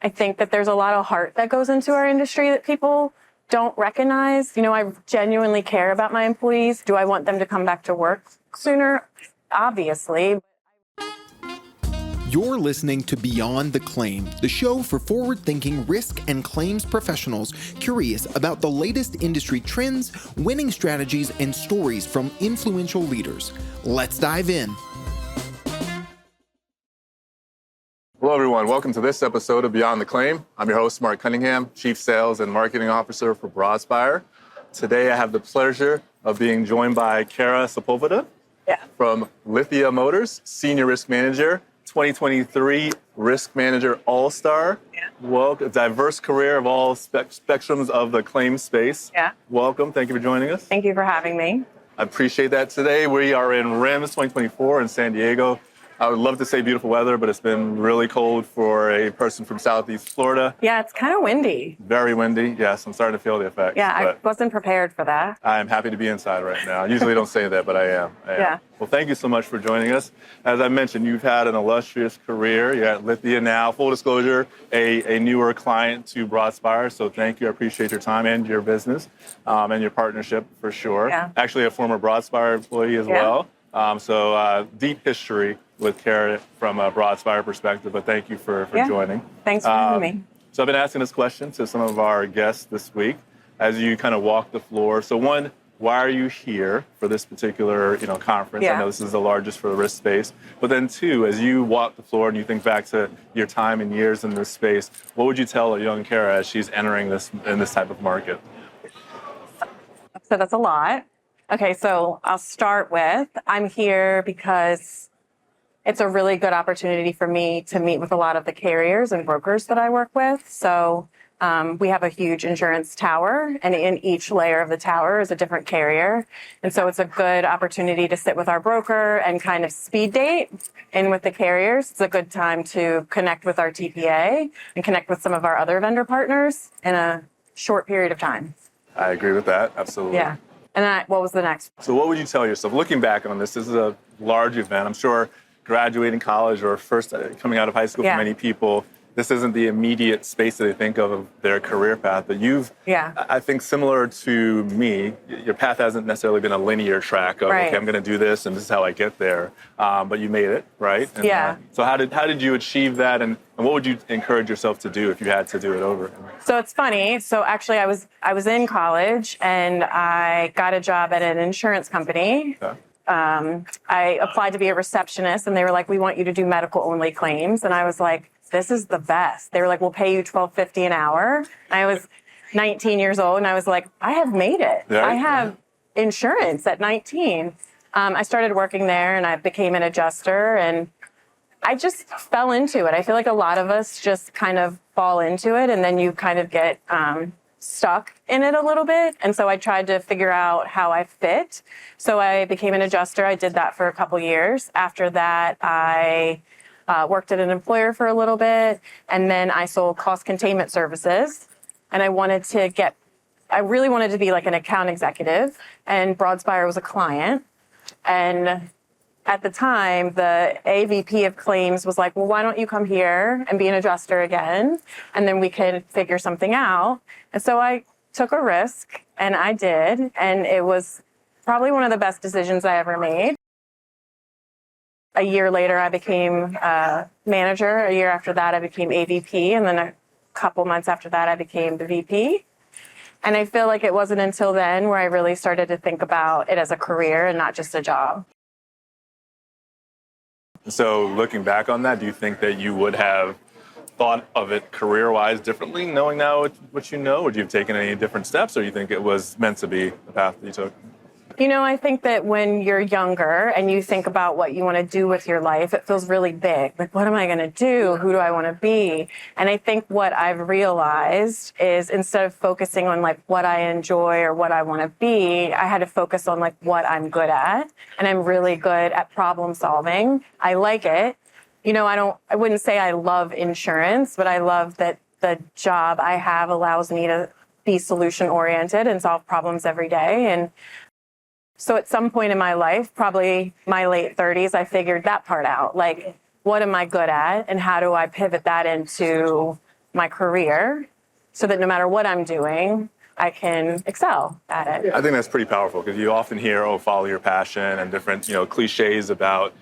I think that there's a lot of heart that goes into our industry that people don't recognize. You know, I genuinely care about my employees. Do I want them to come back to work sooner? Obviously. You're listening to Beyond the Claim, the show for forward-thinking risk and claims professionals curious about the latest industry trends, winning strategies, and stories from influential leaders. Let's dive in. Hello, everyone. Welcome to this episode of Beyond the Claim. I'm your host, Marc Cunningham, Chief Sales and Marketing Officer for Broadspire. Today, I have the pleasure of being joined by Kara Sepulveda from Lithia Motors, Senior Risk Manager, 2023 Risk Manager All-Star. Welcome, a diverse career of all spectrums of the claims space. Welcome. Thank you for joining us. Thank you for having me. I appreciate that. Today, we are in RIMS 2024 in San Diego. I would love to say beautiful weather, but it's been really cold for a person from Southeast Florida. Yeah, it's kind of windy. Very windy. Yes, I'm starting to feel the effects. Yeah, I wasn't prepared for that. I'm happy to be inside right now. I usually don't say that, but I am. Yeah. Well, thank you so much for joining us. As I mentioned, you've had an illustrious career. You're at Lithia now. Full disclosure, a newer client to Broadspire. So thank you. I appreciate your time and your business and your partnership for sure. Yeah. Actually, a former Broadspire employee as well. So deep history with Kara from a Broadspire perspective, but thank you for joining. Thanks for having me. So I've been asking this question to some of our guests this week as you kind of walk the floor. So one, why are you here for this particular conference? I know this is the largest for the risk space. But then two, as you walk the floor and you think back to your time and years in this space, what would you tell a young Kara as she's entering this type of market? So that's a lot. Okay, so I'll start with, I'm here because it's a really good opportunity for me to meet with a lot of the carriers and brokers that I work with. So we have a huge insurance tower, and in each layer of the tower is a different carrier. And so it's a good opportunity to sit with our broker and kind of speed date in with the carriers. It's a good time to connect with our TPA and connect with some of our other vendor partners in a short period of time. I agree with that, absolutely. Yeah. And what was the next? So what would you tell yourself, looking back on this is a large event. I'm sure graduating college or first coming out of high school for many people, this isn't the immediate space that they think of their career path. But you've, I think similar to me, your path hasn't necessarily been a linear track of, okay, I'm going to do this and this is how I get there. But you made it, right? And, so how did you achieve that? And what would you encourage yourself to do if you had to do it over? So it's funny. So actually I was in college and I got a job at an insurance company. I applied to be a receptionist and they were like, we want you to do medical only claims. And I was like, this is the best. They were like, we'll pay you $12.50 an hour. I was 19 years old and I was like, I have made it. I have insurance at 19. I started working there and I became an adjuster and I just fell into it. I feel like a lot of us just kind of fall into it and then you kind of get stuck in it a little bit. And so I tried to figure out how I fit. So I became an adjuster. I did that for a couple years. After that, I worked at an employer for a little bit. And then I sold cost containment services. And I really wanted to be like an account executive. And Broadspire was a client. And at the time, the AVP of claims was like, well, why don't you come here and be an adjuster again? And then we could figure something out. And so I took a risk and I did. And it was probably one of the best decisions I ever made. A year later, I became manager. A year after that, I became AVP. And then a couple months after that, I became the VP. And I feel like it wasn't until then where I really started to think about it as a career and not just a job. So looking back on that, do you think that you would have thought of it career-wise differently, knowing now what you know? Would you have taken any different steps, or you think it was meant to be the path that you took? You know, I think that when you're younger and you think about what you want to do with your life, it feels really big. Like, what am I going to do? Who do I want to be? And I think what I've realized is instead of focusing on like what I enjoy or what I want to be, I had to focus on like what I'm good at. And I'm really good at problem solving. I like it. You know, I wouldn't say I love insurance, but I love that the job I have allows me to be solution oriented and solve problems every day. And so at some point in my life, probably my late 30s, I figured that part out. Like, what am I good at? And how do I pivot that into my career so that no matter what I'm doing, I can excel at it. I think that's pretty powerful because you often hear, oh, follow your passion and different, cliches about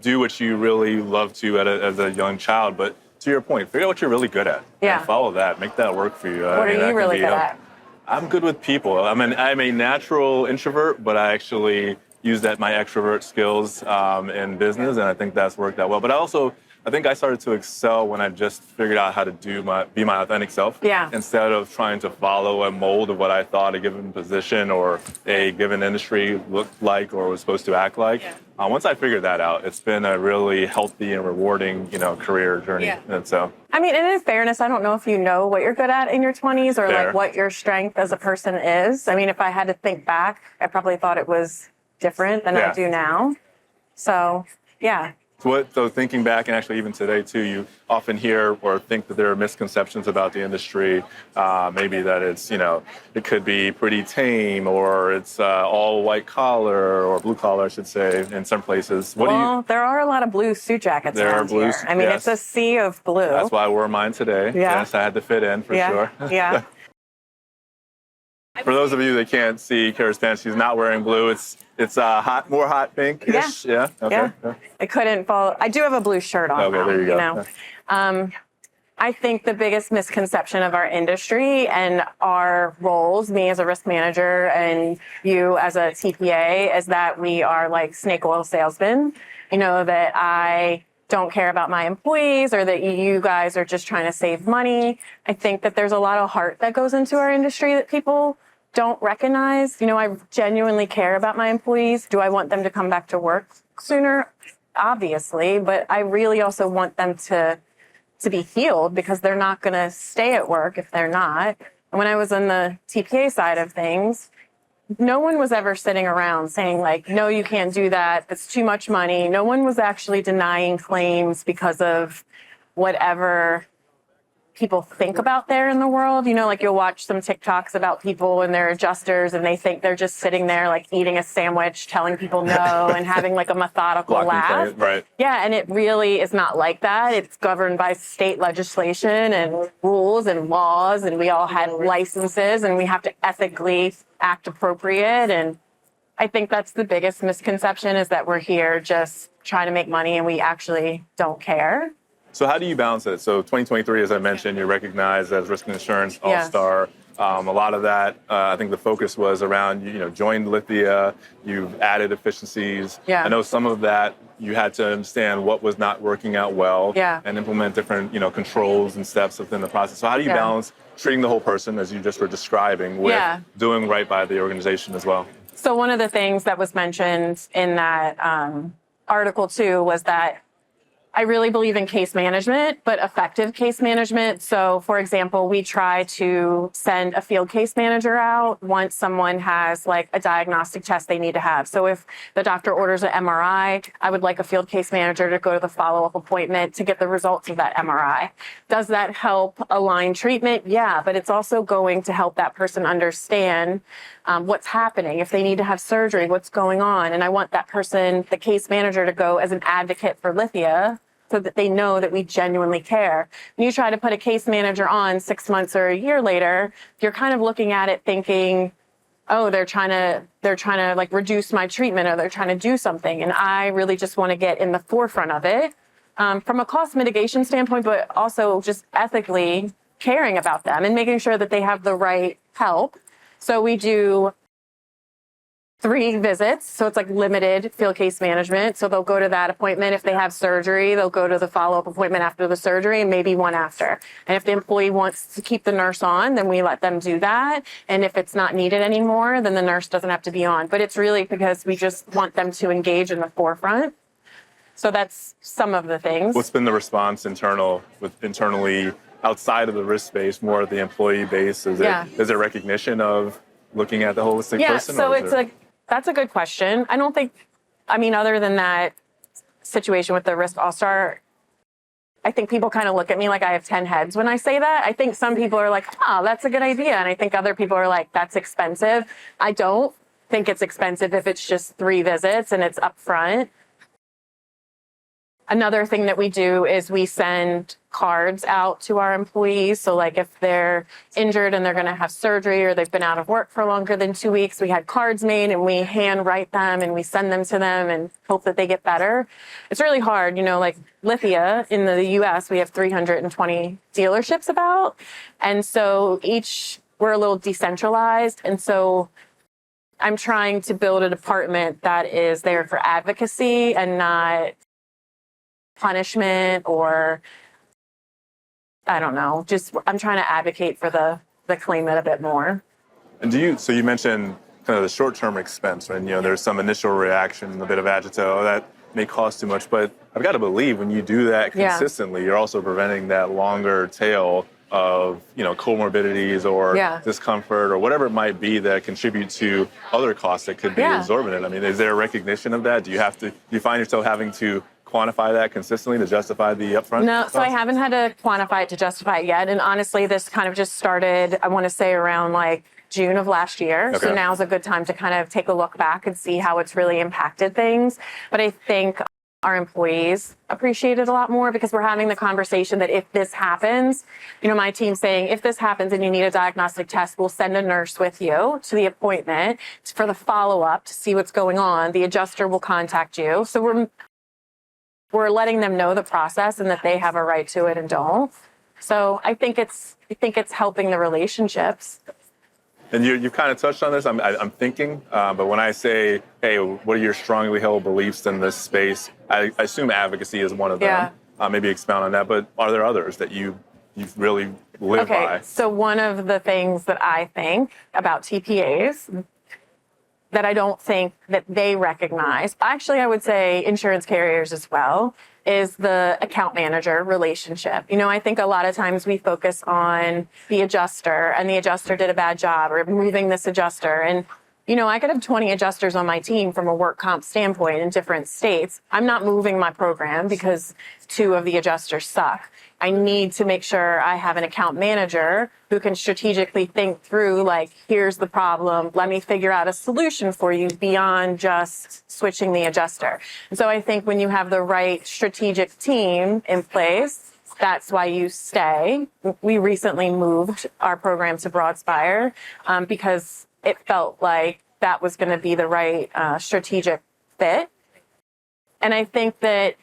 do what you really love to as a young child. But to your point, figure out what you're really good at. Yeah. And follow that. Make that work for you. What are you really good at? I'm good with people. I'm a natural introvert, but I actually use my extrovert skills in business, and I think that's worked out well. But I think I started to excel when I just figured out how to be my authentic self. Yeah. Instead of trying to follow a mold of what I thought a given position or a given industry looked like or was supposed to act like. Yeah. Once I figured that out, it's been a really healthy and rewarding, career journey. Yeah. And so, I mean, and in fairness, I don't know if you know what you're good at in your 20s or Fair. like what your strength as a person is. I mean, if I had to think back, I probably thought it was different than I do now. So, yeah. So thinking back, and actually even today too, you often hear or think that there are misconceptions about the industry. Maybe that it's, it could be pretty tame, or it's all white collar or blue collar, I should say, in some places. There are a lot of blue suit jackets around here. I mean, yes. It's a sea of blue. That's why I wore mine today. Yeah. Yes, I had to fit in for sure. Yeah. For those of you that can't see Kara's pants, she's not wearing blue. It's more hot pink-ish. Yeah. Okay. Yeah. I couldn't fall. I do have a blue shirt on. Okay, now, there you go. I think the biggest misconception of our industry and our roles, me as a risk manager and you as a TPA, is that we are like snake oil salesmen. That I don't care about my employees or that you guys are just trying to save money. I think that there's a lot of heart that goes into our industry that people don't recognize. I genuinely care about my employees. Do I want them to come back to work sooner? Obviously, but I really also want them to be healed because they're not going to stay at work if they're not. And when I was on the TPA side of things, no one was ever sitting around saying like, no, you can't do that. That's too much money. No one was actually denying claims because of whatever people think about there in the world. Like you'll watch some TikToks about people and their adjusters and they think they're just sitting there like eating a sandwich, telling people no and having like a methodical laugh. Right. Yeah, and it really is not like that. It's governed by state legislation and rules and laws, and we all had licenses and we have to ethically act appropriate. And I think that's the biggest misconception, is that we're here just trying to make money and we actually don't care. So how do you balance it? So 2023, as I mentioned, you're recognized as Risk and Insurance All-Star. A lot of that, I think the focus was around, joined Lithia, you've added efficiencies. Yeah. I know some of that you had to understand what was not working out well and implement different, controls and steps within the process. So how do you balance treating the whole person, as you just were describing, with doing right by the organization as well? So one of the things that was mentioned in that article too was that I really believe in case management, but effective case management. So, for example, we try to send a field case manager out once someone has like a diagnostic test they need to have. So if the doctor orders an MRI, I would like a field case manager to go to the follow-up appointment to get the results of that MRI. Does that help align treatment? Yeah, but it's also going to help that person understand what's happening. If they need to have surgery, what's going on. And I want that person, the case manager, to go as an advocate for Lithia, so that they know that we genuinely care. When you try to put a case manager on 6 months or a year later, you're kind of looking at it thinking, oh, they're trying to like reduce my treatment, or they're trying to do something. And I really just want to get in the forefront of it from a cost mitigation standpoint, but also just ethically caring about them and making sure that they have the right help. So we do 3 visits. So it's like limited field case management. So they'll go to that appointment. If they have surgery, they'll go to the follow-up appointment after the surgery, and maybe one after. And if the employee wants to keep the nurse on, then we let them do that. And if it's not needed anymore, then the nurse doesn't have to be on. But it's really because we just want them to engage in the forefront. So that's some of the things. What's been the response internally outside of the risk space, more of the employee base? Is it recognition of looking at the holistic person? So that's a good question. I don't think, other than that situation with the Risk All-Star, I think people kind of look at me like I have 10 heads when I say that. I think some people are like, that's a good idea. And I think other people are like, that's expensive. I don't think it's expensive if it's just 3 visits and it's upfront. Another thing that we do is we send cards out to our employees. So like if they're injured and they're going to have surgery or they've been out of work for longer than 2 weeks, we had cards made and we hand write them and we send them to them and hope that they get better. It's really hard, like Lithia in the US, we have 320 dealerships about. And so we're a little decentralized. And so I'm trying to build a department that is there for advocacy and not punishment or, I don't know, I'm trying to advocate for the claimant a bit more. And so you mentioned kind of the short-term expense, right? There's some initial reaction, a bit of agito, that may cost too much, but I've got to believe when you do that consistently, you're also preventing that longer tail of, comorbidities or discomfort or whatever it might be that contribute to other costs that could be exorbitant. I mean, is there a recognition of that? Do you find yourself having to quantify that consistently to justify the upfront? No, cost? so I haven't had to quantify it to justify it yet. And honestly, this kind of just started, I want to say around like June of last year. Okay. So now's a good time to kind of take a look back and see how it's really impacted things. But I think our employees appreciate it a lot more because we're having the conversation that if this happens, my team's saying, if this happens and you need a diagnostic test, we'll send a nurse with you to the appointment for the follow-up to see what's going on. The adjuster will contact you. So we're letting them know the process and that they have a right to it and don't. So I think it's helping the relationships. And you've kind of touched on this. I'm thinking, but when I say, hey, what are your strongly held beliefs in this space? I assume advocacy is one of them. Maybe expound on that. But are there others that you really live by? So one of the things that I think about TPAs that I don't think that they recognize, actually I would say insurance carriers as well, is the account manager relationship. I think a lot of times we focus on the adjuster and the adjuster did a bad job or moving this adjuster. And, I could have 20 adjusters on my team from a work comp standpoint in different states. I'm not moving my program because 2 of the adjusters suck. I need to make sure I have an account manager who can strategically think through, like, here's the problem. Let me figure out a solution for you beyond just switching the adjuster. And so I think when you have the right strategic team in place, that's why you stay. We recently moved our program to Broadspire because it felt like that was going to be the right strategic fit. And I think that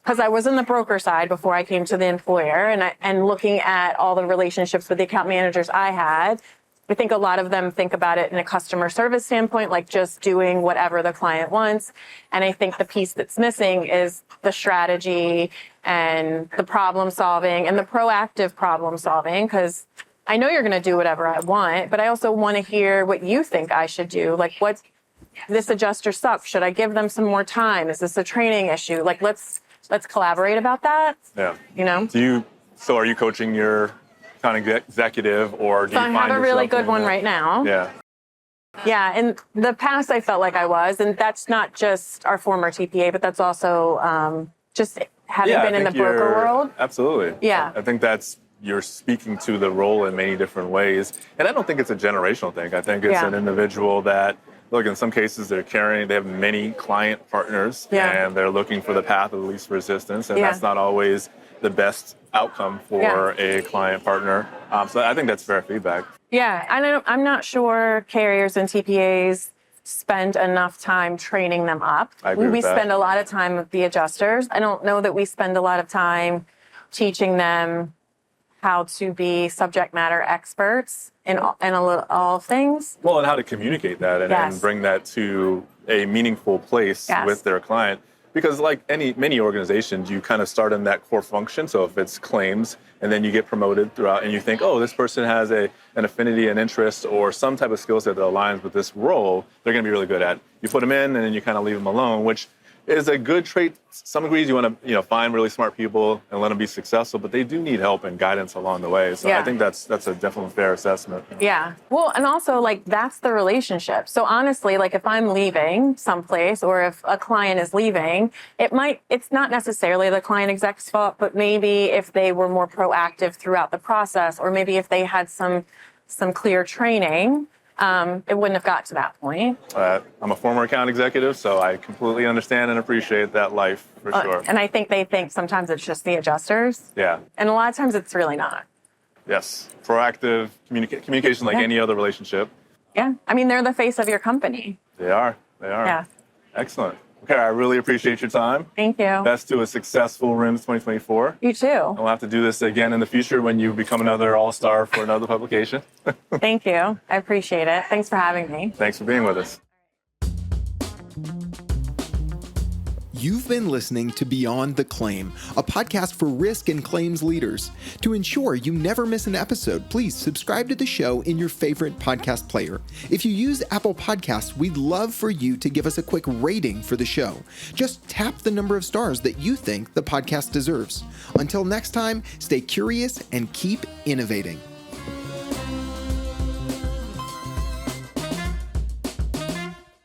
because I was in the broker side before I came to the employer and looking at all the relationships with the account managers I had, I think a lot of them think about it in a customer service standpoint, like just doing whatever the client wants. And I think the piece that's missing is the strategy and the problem solving and the proactive problem solving, because I know you're going to do whatever I want, but I also want to hear what you think I should do. Like, this adjuster sucks. Should I give them some more time? Is this a training issue? Like, let's collaborate about that. Yeah. So are you coaching your kind of executive, or do you find I have a really good one that? right now. Yeah. Yeah, in the past I felt like I was, and that's not just our former TPA, but that's also just having been in the broker world. Absolutely. Yeah. I think you're speaking to the role in many different ways. And I don't think it's a generational thing. I think it's an individual that, look, in some cases they have many client partners and they're looking for the path of least resistance. And that's not always the best outcome for a client partner. So I think that's fair feedback. Yeah, I'm not sure carriers and TPAs spend enough time training them up. I agree with that. Spend a lot of time with the adjusters. I don't know that we spend a lot of time teaching them how to be subject matter experts in all things. Well, and how to communicate that and bring that to a meaningful place with their client. Because like many organizations, you kind of start in that core function. So if it's claims, and then you get promoted throughout, and you think, oh, this person has an affinity, an interest, or some type of skill set that aligns with this role, they're going to be really good at. You put them in, and then you kind of leave them alone, which is a good trait. Some degrees you want to find really smart people and let them be successful, but they do need help and guidance along the way. So I think that's a definitely fair assessment. Yeah. Well, and also like that's the relationship. So honestly, like if I'm leaving someplace or if a client is leaving, it's not necessarily the client exec's fault, but maybe if they were more proactive throughout the process, or maybe if they had some clear training, it wouldn't have got to that point. I'm a former account executive, so I completely understand and appreciate that life for sure. And I think they think sometimes it's just the adjusters. Yeah. And a lot of times it's really not. Yes. Proactive communication like any other relationship. Yeah. I mean, they're the face of your company. They are. They are. Yeah. Excellent. Okay, I really appreciate your time. Thank you. Best to a successful RIMS 2024. You too. We'll have to do this again in the future when you become another all-star for another publication. Thank you. I appreciate it. Thanks for having me. Thanks for being with us. You've been listening to Beyond the Claim, a podcast for risk and claims leaders. To ensure you never miss an episode, please subscribe to the show in your favorite podcast player. If you use Apple Podcasts, we'd love for you to give us a quick rating for the show. Just tap the number of stars that you think the podcast deserves. Until next time, stay curious and keep innovating.